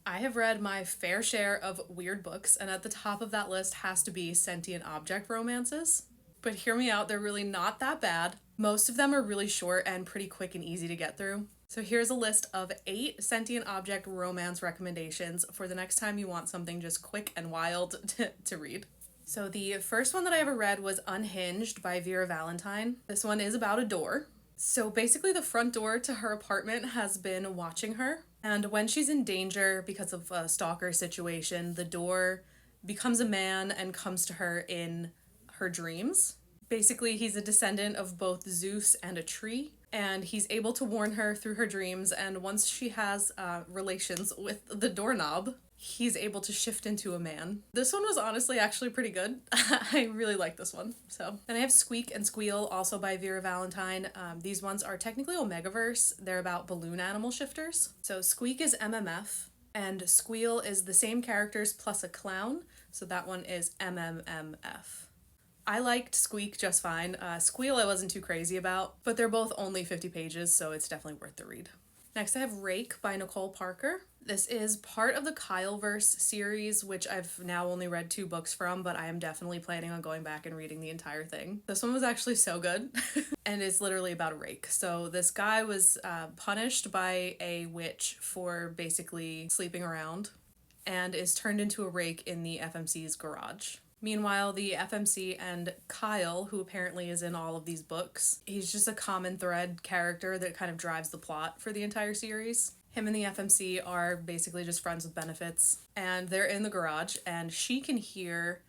I have read my fair share of weird books, and at the top of that list has to be sentient object romances. But hear me out, they're really not that bad. Most of them are really short and pretty quick and easy to get through. So here's a list of 8 sentient object romance recommendations for the next time you want something just quick and wild to read. So the first one that I ever read was Unhinged by Vera Valentine. This one is about a door. So basically the front door to her apartment has been watching her. And when she's in danger because of a stalker situation, the door becomes a man and comes to her in her dreams. Basically, he's a descendant of both Zeus and a tree, and he's able to warn her through her dreams, and once she has relations with the doorknob, he's able to shift into a man. This one was honestly actually pretty good. I really like this one. So, then I have Squeak and Squeal, also by Vera Valentine. These ones are technically Omegaverse. They're about balloon animal shifters. So Squeak is MMF, and Squeal is the same characters plus a clown, so that one is MMMF. I liked Squeak just fine. Squeal I wasn't too crazy about, but they're both only 50 pages, so it's definitely worth the read. Next I have Rake by Nicole Parker. This is part of the Kyleverse series, which I've now only read 2 books from, but I am definitely planning on going back and reading the entire thing. This one was actually so good, and it's literally about a rake. So this guy was punished by a witch for basically sleeping around, and is turned into a rake in the FMC's garage. Meanwhile, the FMC and Kyle, who apparently is in all of these books, he's just a common thread character that kind of drives the plot for the entire series. Him and the FMC are basically just friends with benefits, and they're in the garage, and she can hear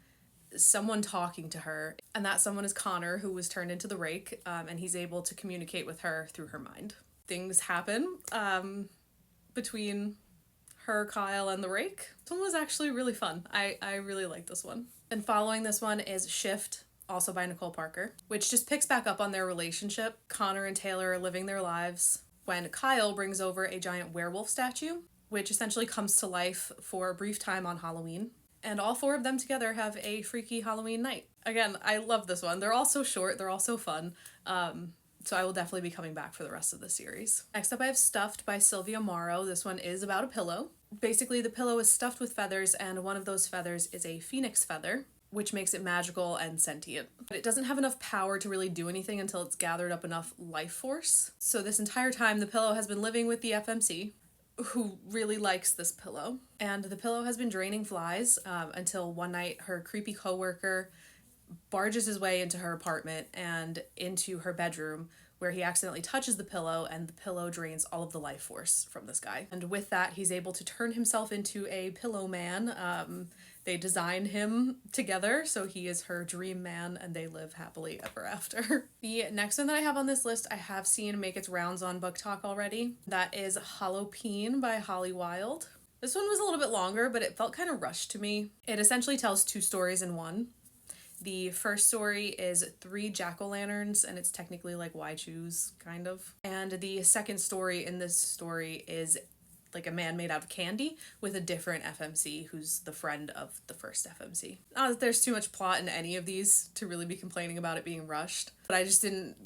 someone talking to her, and that someone is Connor, who was turned into the rake, and he's able to communicate with her through her mind. Things happen between her, Kyle, and the rake. This one was actually really fun. I really like this one. And following this one is Shift, also by Nicole Parker, which just picks back up on their relationship. Connor and Taylor are living their lives when Kyle brings over a giant werewolf statue, which essentially comes to life for a brief time on Halloween. And all 4 of them together have a freaky Halloween night. Again, I love this one. They're all so short, they're all so fun. So I will definitely be coming back for the rest of the series. Next up I have Stuffed by Sylvia Morrow. This one is about a pillow. Basically the pillow is stuffed with feathers, and one of those feathers is a phoenix feather, which makes it magical and sentient. But it doesn't have enough power to really do anything until it's gathered up enough life force. So this entire time the pillow has been living with the FMC, who really likes this pillow. And the pillow has been draining flies until one night her creepy coworker barges his way into her apartment and into her bedroom, where he accidentally touches the pillow, and the pillow drains all of the life force from this guy. And with that, he's able to turn himself into a pillow man. They design him together, so he is her dream man, and they live happily ever after. The next one that I have on this list, I have seen make its rounds on Book Talk already. That is Hallowpeen by Wilde. This one was a little bit longer, but it felt kind of rushed to me. It essentially tells 2 stories in one. The first story is 3 jack-o'-lanterns, and it's technically like Why Choose, kind of. And the second story in this story is like a man made out of candy with a different FMC who's the friend of the first FMC. Not that there's too much plot in any of these to really be complaining about it being rushed, but I just didn't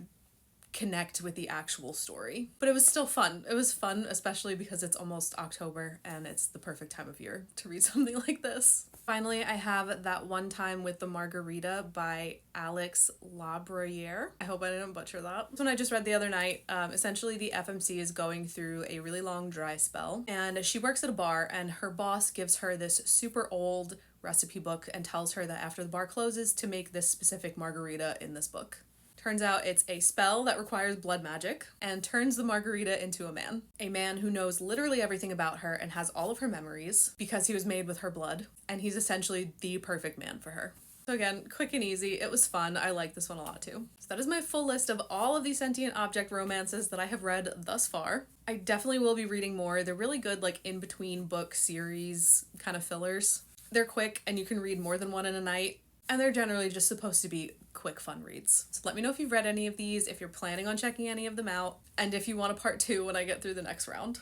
connect with the actual story. But it was still fun. It was fun, especially because it's almost October and it's the perfect time of year to read something like this. Finally, I have That One Time with the Margarita by Alex Bruyere. I hope I didn't butcher that. This one I just read the other night. Essentially, the FMC is going through a really long dry spell, and she works at a bar, and her boss gives her this super old recipe book and tells her that after the bar closes to make this specific margarita in this book. Turns out it's a spell that requires blood magic and turns the margarita into a man who knows literally everything about her and has all of her memories because he was made with her blood, and he's essentially the perfect man for her. So again, quick and easy. It was fun. I like this one a lot too. So that is my full list of all of the sentient object romances that I have read thus far. I definitely will be reading more. They're really good, like in between book series kind of fillers. They're quick and you can read more than one in a night. And they're generally just supposed to be quick, fun reads. So let me know if you've read any of these, if you're planning on checking any of them out, and if you want a part 2 when I get through the next round.